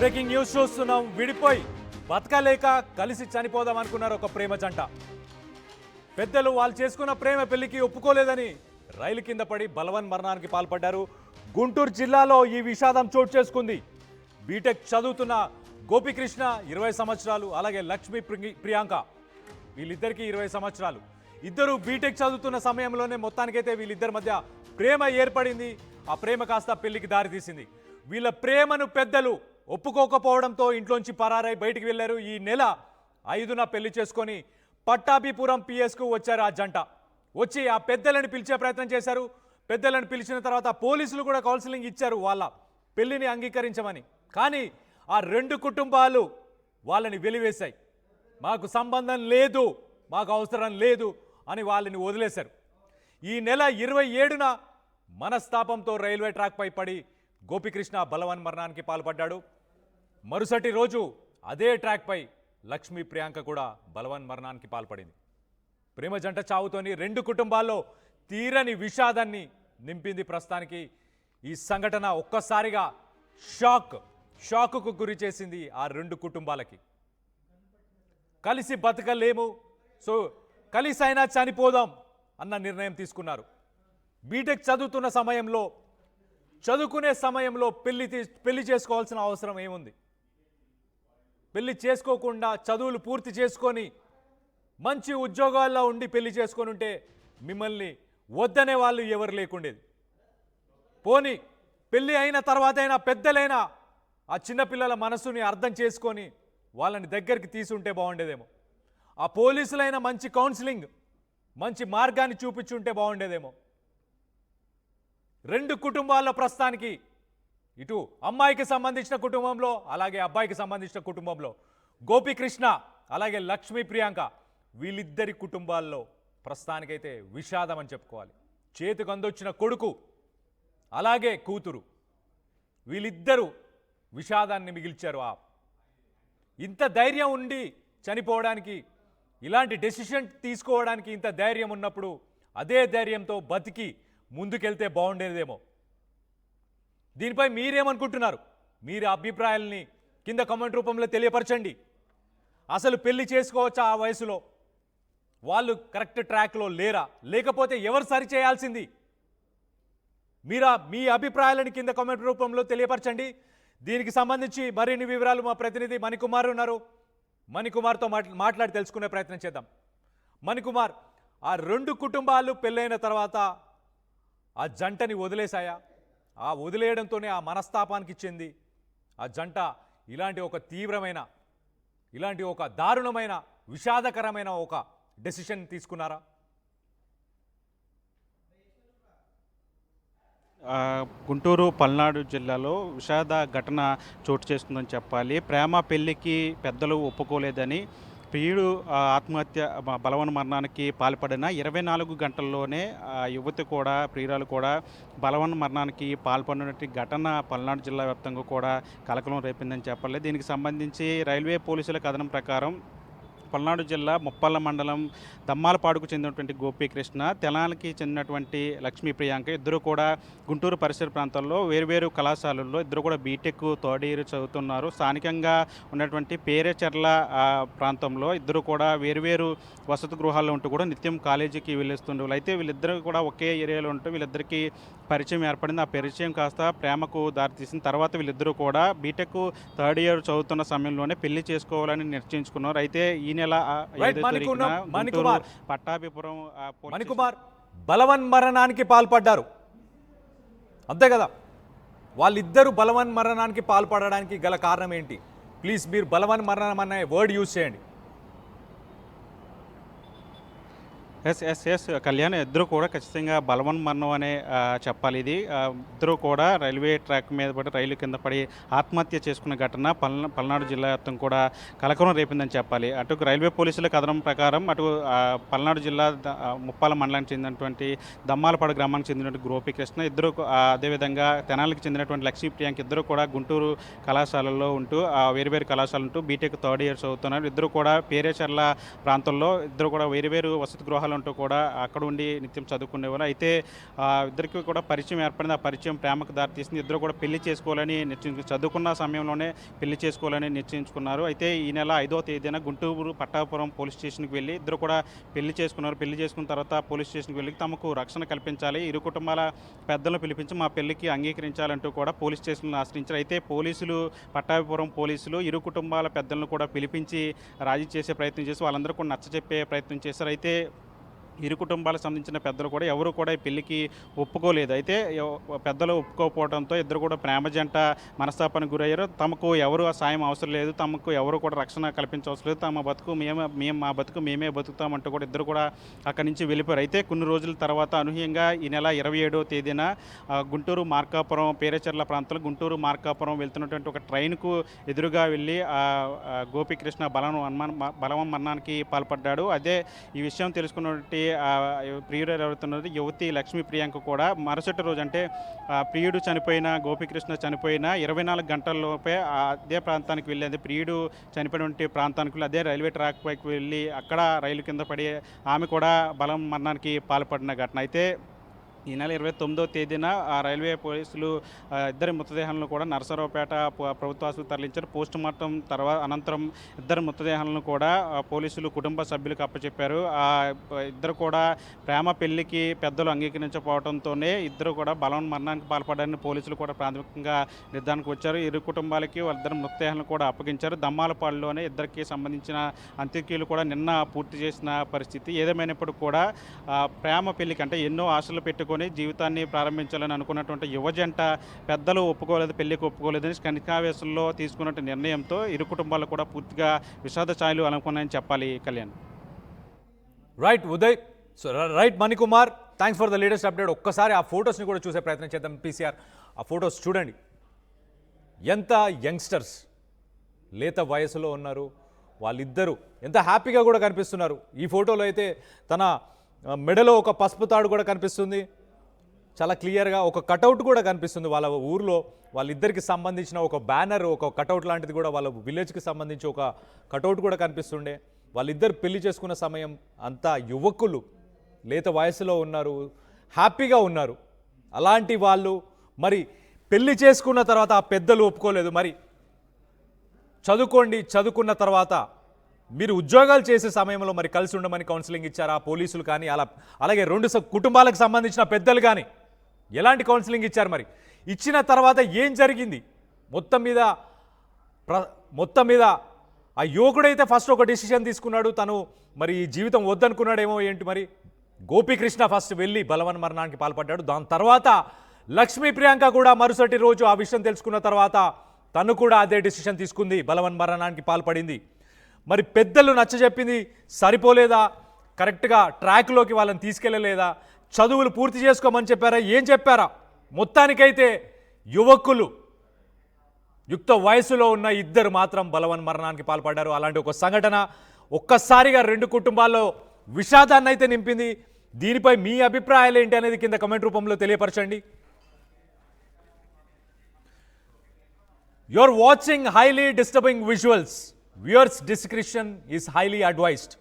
Breaking news చూస్తున్నాం. విడిపోయి బతకలేక కలిసి చనిపోదాం అనుకున్నారు ఒక ప్రేమ జంట. పెద్దలు వాళ్ళు చేసుకున్న ప్రేమ పెళ్లికి ఒప్పుకోలేదని రైలు కింద పడి బలవన్ మరణానికి పాల్పడ్డారు. గుంటూరు జిల్లాలో ఈ విషాదం చోటు చేసుకుంది. బీటెక్ చదువుతున్న గోపికృష్ణ 20 సంవత్సరాలు, అలాగే లక్ష్మీ ప్రియాంక వీళ్ళిద్దరికీ 20 సంవత్సరాలు. ఇద్దరు బీటెక్ చదువుతున్న సమయంలోనే మొత్తానికైతే వీళ్ళిద్దరి మధ్య ప్రేమ ఏర్పడింది. ఆ ప్రేమ కాస్త పెళ్లికి దారితీసింది. వీళ్ళ ప్రేమను పెద్దలు ఒప్పుకోకపోవడంతో ఇంట్లోంచి పరారై బయటికి వెళ్లారు. ఈ నెల 5న పెళ్లి చేసుకొని పట్టాభిపురం పిఎస్కు వచ్చారు ఆ జంట. వచ్చి ఆ పెద్దలను పిలిచే ప్రయత్నం చేశారు. పెద్దలను పిలిచిన తర్వాత పోలీసులు కూడా కౌన్సిలింగ్ ఇచ్చారు వాళ్ళ పెళ్లిని అంగీకరించమని. కానీ ఆ రెండు కుటుంబాలు వాళ్ళని వెలివేశాయి. మాకు సంబంధం లేదు, మాకు అవసరం లేదు అని వాళ్ళని వదిలేశారు. ఈ నెల 27న మనస్తాపంతో రైల్వే ట్రాక్పై పడి గోపికృష్ణ బలవన్ మరణానికి పాల్పడ్డాడు. మరుసటి రోజు అదే ట్రాక్పై లక్ష్మీ ప్రియాంక కూడా బలవన్ మరణానికి పాల్పడింది. ప్రేమ జంట చావుతోని రెండు కుటుంబాల్లో తీరని విషాదాన్ని నింపింది. ప్రస్తుతానికి ఈ సంఘటన ఒక్కసారిగా షాక్కు గురి చేసింది ఆ రెండు కుటుంబాలకి. కలిసి బతకలేము, సో కలిసైనా చనిపోదాం అన్న నిర్ణయం తీసుకున్నారు. బీటెక్ చదువుకునే సమయంలో పెళ్లి చేసుకోవాల్సిన అవసరం ఏముంది? పెళ్లి చేసుకోకుండా చదువులు పూర్తి చేసుకొని మంచి ఉద్యోగాల్లో ఉండి పెళ్లి చేసుకొని ఉంటే మిమ్మల్ని వద్దనే వాళ్ళు ఎవరు లేకుండేది. పోనీ పెళ్లి అయిన తర్వాతైనా పెద్దలైనా ఆ చిన్నపిల్లల మనసుని అర్థం చేసుకొని వాళ్ళని దగ్గరికి తీసుంటే బాగుండేదేమో. ఆ పోలీసులైనా మంచి కౌన్సిలింగ్, మంచి మార్గాన్ని చూపించుంటే బాగుండేదేమో. రెండు కుటుంబాల్లో ప్రస్తుతానికి ఇటు అమ్మాయికి సంబంధించిన కుటుంబంలో, అలాగే అబ్బాయికి సంబంధించిన కుటుంబంలో గోపికృష్ణ అలాగే లక్ష్మీ ప్రియాంక వీళ్ళిద్దరి కుటుంబాల్లో ప్రస్తుతానికైతే విషాదం అని చెప్పుకోవాలి. చేతికి అందొచ్చిన కొడుకు అలాగే కూతురు వీళ్ళిద్దరూ విషాదాన్ని మిగిల్చారు. ఇంత ధైర్యం ఉండి చనిపోవడానికి, ఇలాంటి డెసిషన్ తీసుకోవడానికి ఇంత ధైర్యం ఉన్నప్పుడు అదే ధైర్యంతో బతికి ముందుకెళ్తే బాగుండేదేమో. దీనిపై మీరేమనుకుంటున్నారు? మీరు అభిప్రాయాలని కింద కామెంట్ రూపంలో తెలియపరచండి. అసలు పెళ్లి చేసుకోవచ్చా ఆ వయసులో? వాళ్ళు కరెక్ట్ ట్రాక్లో లేరా? లేకపోతే ఎవరు సరి చేయాల్సింది? మీ అభిప్రాయాలను కింద కామెంట్ రూపంలో తెలియపరచండి. దీనికి సంబంధించి మరిన్ని వివరాలు మా ప్రతినిధి మణికుమార్ ఉన్నారు. మణికుమార్తో మాట్లాడి తెలుసుకునే ప్రయత్నం చేద్దాం. మణికుమార్, ఆ రెండు కుటుంబాలు పెళ్ళైన తర్వాత ఆ జంటని వదిలేశాయా? ఆ వదిలేయడంతోనే ఆ మనస్తాపానికి ఇచ్చింది ఆ జంట ఇలాంటి ఒక తీవ్రమైన, ఇలాంటి ఒక దారుణమైన, విషాదకరమైన ఒక డెసిషన్ తీసుకున్నారా? గుంటూరు పల్నాడు జిల్లాలో విషాద ఘటన చోటు చేసుకుందని చెప్పాలి. ప్రేమ పెళ్లికి పెద్దలు ఒప్పుకోలేదని ప్రియుడు ఆత్మహత్య బలవన్ మరణానికి పాల్పడిన 24 గంటల్లోనే యువతి కూడా, ప్రియురాలు కూడా బలవన్ మరణానికి పాల్పడినటువంటి ఘటన పల్నాడు జిల్లా వ్యాప్తంగా కూడా కలకలం రేపిందని చెప్పాలి. దీనికి సంబంధించి రైల్వే పోలీసుల కథనం ప్రకారం పల్నాడు జిల్లా ముప్పాళ్ళ మండలం దమ్మాలపాడుకు చెందినటువంటి గోపీకృష్ణ, తెనాలికి చెందినటువంటి లక్ష్మీ ప్రియాంక ఇద్దరు కూడా గుంటూరు పరిసర ప్రాంతాల్లో వేరువేరు కళాశాలల్లో ఇద్దరు కూడా బీటెక్ థర్డ్ ఇయర్ చదువుతున్నారు. స్థానికంగా ఉన్నటువంటి పేరేచెర్ల ప్రాంతంలో ఇద్దరు కూడా వేరువేరు వసతి గృహాల్లో ఉంటూ కూడా నిత్యం కాలేజీకి వెళ్ళేస్తుండేవాళ్ళు. అయితే వీళ్ళిద్దరూ కూడా ఒకే ఏరియాలో ఉంటూ వీళ్ళిద్దరికీ పరిచయం ఏర్పడింది. ఆ పరిచయం కాస్త ప్రేమకు దారితీసిన తర్వాత వీళ్ళిద్దరూ కూడా బీటెక్ థర్డ్ ఇయర్ చదువుతున్న సమయంలోనే పెళ్లి చేసుకోవాలని నిశ్చయించుకున్నారు. అయితే ఈ నెల పట్టాభిపురం మణికుమార్ బలవన్ మరణానికి పాల్పడ్డారు అంతే కదా? వాళ్ళిద్దరూ బలవన్ మరణానికి పాల్పడడానికి గల కారణం ఏంటి? ప్లీజ్ మీరు బలవన్ మరణం అనే వర్డ్ యూజ్ చేయండి. ఎస్ కళ్యాణ్, ఇద్దరు కూడా ఖచ్చితంగా బలవన్ మరణం అనే చెప్పాలి. ఇది ఇద్దరు కూడా రైల్వే ట్రాక్ మీద పడి రైలు కింద పడి ఆత్మహత్య చేసుకున్న ఘటన పల్నాడు జిల్లా వ్యాప్తం కూడా కలకలం రేపిందని చెప్పాలి. అటు రైల్వే పోలీసుల కథనం ప్రకారం అటు పల్నాడు జిల్లా ముప్పాల మండలానికి చెందినటువంటి దమ్మాలపాడు గ్రామానికి చెందినటువంటి గోపీకృష్ణ ఇద్దరు, అదేవిధంగా తెనాలికి చెందినటువంటి లక్ష్మీ ప్రియాంక ఇద్దరు కూడా గుంటూరు కళాశాలల్లో ఉంటూ వేరువేరు కళాశాల ఉంటూ బీటెక్ థర్డ్ ఇయర్ చదువుతున్నారు. ఇద్దరు కూడా పేరేచర్ల ప్రాంతంలో ఇద్దరు కూడా వేరువేరు వసతి గృహాలు పాఠశాల కూడా అక్కడ ఉండి నిత్యం చదువుకునేవారు. అయితే ఇద్దరికి కూడా పరిచయం ఏర్పడింది. ఆ పరిచయం ప్రేమకు దారితీసింది. ఇద్దరు కూడా పెళ్లి చేసుకోవాలని చదువుకున్న సమయంలోనే పెళ్లి చేసుకోవాలని నిశ్చయించుకున్నారు. అయితే ఈ నెల 5వ తేదీన గుంటూరు పట్టాపురం పోలీస్ స్టేషన్కి వెళ్ళి ఇద్దరు కూడా పెళ్లి చేసుకున్నారు. పెళ్లి చేసుకున్న తర్వాత పోలీస్ స్టేషన్కి వెళ్ళి తమకు రక్షణ కల్పించాలి, ఇరు కుటుంబాల పెద్దలను పిలిపించి మా పెళ్లికి అంగీకరించాలంటూ కూడా పోలీస్ స్టేషన్ను ఆశ్రయించారు. అయితే పోలీసులు, పట్టాభిపురం పోలీసులు ఇరు కుటుంబాల పెద్దలను కూడా పిలిపించి రాజీ చేసే ప్రయత్నం చేసి వాళ్ళందరూ కూడా నచ్చజెప్పే ప్రయత్నం చేశారు. అయితే ఇరు కుటుంబాలకు సంబంధించిన పెద్దలు కూడా ఎవరు కూడా ఈ పెళ్లికి ఒప్పుకోలేదు. అయితే పెద్దలు ఒప్పుకోకపోవడంతో ఇద్దరు కూడా ప్రేమ జంట మనస్తాపానికి గురయ్యారు. తమకు ఎవరు సాయం అవసరం లేదు, తమకు ఎవరు కూడా రక్షణ కల్పించవసరం లేదు, తమ బతుకు మా బతుకు మేమే బతుకుతామంటూ కూడా ఇద్దరు కూడా అక్కడి నుంచి వెళ్ళిపోయారు. అయితే కొన్ని రోజుల తర్వాత అనూహ్యంగా ఈ నెల 27వ తేదీన గుంటూరు మార్కాపురం పేరేచర్ల ప్రాంతంలో గుంటూరు మార్కాపురం వెళ్తున్నటువంటి ఒక ట్రైన్కు ఎదురుగా వెళ్ళి గోపీకృష్ణ బలవం మరణానికి పాల్పడ్డాడు. అదే ఈ విషయం తెలుసుకున్నటువంటి ప్రియుడు ఎవరుతున్నది యువతి లక్ష్మీ ప్రియాంక కూడా మరుసటి రోజు అంటే ప్రియుడు చనిపోయిన గోపీకృష్ణ చనిపోయిన 24 గంటల్లోపే అదే ప్రాంతానికి వెళ్ళేది. ప్రియుడు చనిపోయినటువంటి ప్రాంతానికి వెళ్ళి అదే రైల్వే ట్రాక్ పైకి వెళ్ళి అక్కడ రైలు కింద పడి ఆమె కూడా బలం మరణానికి పాల్పడిన ఘటన. అయితే ఈ నెల 29వ తేదీన రైల్వే పోలీసులు ఇద్దరి మృతదేహాలను కూడా నరసరావుపేట ప్రభుత్వ ఆసుపత్రికి తరలించారు. పోస్ట్ మార్టం అనంతరం ఇద్దరు మృతదేహాలను కూడా పోలీసులు కుటుంబ సభ్యులకు అప్పచెప్పారు. ఇద్దరు కూడా ప్రేమ పెళ్లికి పెద్దలు అంగీకరించకపోవడంతోనే ఇద్దరు కూడా బలం మరణానికి పాల్పడారని పోలీసులు కూడా ప్రాథమికంగా నిర్ధారణకు వచ్చారు. ఇరు కుటుంబాలకి వాళ్ళిద్దరు మృతదేహాలను కూడా అప్పగించారు. దమ్మాలపాడులోనే ఇద్దరికి సంబంధించిన అంత్యక్రియలు కూడా నిన్న పూర్తి చేసిన పరిస్థితి. ఏదేమైనప్పుడు కూడా ప్రేమ పెళ్లికి అంటే ఎన్నో ఆశలు పెట్టుకుని జీవితాన్ని ప్రారంభించాలని అనుకున్నటువంటి యువజంట పెద్దలు ఒప్పుకోలేదు, పెళ్లికి ఒప్పుకోలేదని కనికావేశంలో తీసుకున్న నిర్ణయంతో ఇరు కుటుంబాలు కూడా పూర్తిగా విషాద ఛాయలు అనుకున్నాయని చెప్పాలి. Kalyan. Right Uday, right Manikumar, thanks for the latest update. ఒక్కసారి ఆ ఫొటోస్ని కూడా చూసే ప్రయత్నం చేద్దాం. పీసీఆర్ ఆ ఫొటోస్ చూడండి, ఎంత యంగ్స్టర్స్ లేత వయసులో ఉన్నారు వాళ్ళిద్దరూ, ఎంత హ్యాపీగా కూడా కనిపిస్తున్నారు. ఈ ఫోటోలో అయితే తన మెడలో ఒక పసుపు తాడు కూడా కనిపిస్తుంది, చాలా క్లియర్గా ఒక కటౌట్ కూడా కనిపిస్తుంది. వాళ్ళ ఊర్లో వాళ్ళిద్దరికి సంబంధించిన ఒక బ్యానర్, ఒక కటౌట్ లాంటిది కూడా వాళ్ళ విలేజ్కి సంబంధించి ఒక కటౌట్ కూడా కనిపిస్తుండే. వాళ్ళిద్దరు పెళ్లి చేసుకున్న సమయం అంతా యువకులు లేత వయసులో ఉన్నారు, హ్యాపీగా ఉన్నారు. అలాంటి వాళ్ళు మరి పెళ్లి చేసుకున్న తర్వాత ఆ పెద్దలు ఒప్పుకోలేదు. మరి చదువుకోండి, చదువుకున్న తర్వాత మీరు ఉద్యోగాలు చేసే సమయంలో మరి కలిసి ఉండమని కౌన్సిలింగ్ ఇచ్చారా పోలీసులు కానీ, అలాగే రెండు కుటుంబాలకు సంబంధించిన పెద్దలు కానీ ఎలాంటి కౌన్సిలింగ్ ఇచ్చారు? మరి ఇచ్చిన తర్వాత ఏం జరిగింది? మొత్తం మీద ఆ యువకుడైతే ఫస్ట్ ఒక డెసిషన్ తీసుకున్నాడు, తను మరి జీవితం వద్దనుకున్నాడేమో ఏంటి. మరి గోపీకృష్ణ ఫస్ట్ వెళ్ళి బలవన్ మరణానికి పాల్పడ్డాడు. దాని తర్వాత లక్ష్మీ ప్రియాంక కూడా మరుసటి రోజు ఆ విషయం తెలుసుకున్న తర్వాత తను కూడా అదే డెసిషన్ తీసుకుంది, బలవన్ మరణానికి పాల్పడింది. మరి పెద్దలు నచ్చజెప్పింది సరిపోలేదా? కరెక్ట్గా ట్రాక్లోకి వాళ్ళని తీసుకెళ్ళలేదా? చదువులు పూర్తి చేసుకోమని చెప్పారా? ఏం చెప్పారా? మొత్తానికైతే యువకులు యుక్త వయసులో ఉన్న ఇద్దరు మాత్రం బలవన్ మరణానికి పాల్పడ్డారు. అలాంటి ఒక సంఘటన ఒక్కసారిగా రెండు కుటుంబాల్లో విషాదాన్ని అయితే నింపింది. దీనిపై మీ అభిప్రాయాలు ఏంటి అనేది కింద కమెంట్ రూపంలో తెలియపరచండి. You're watching highly disturbing visuals. Viewers' discretion is highly advised.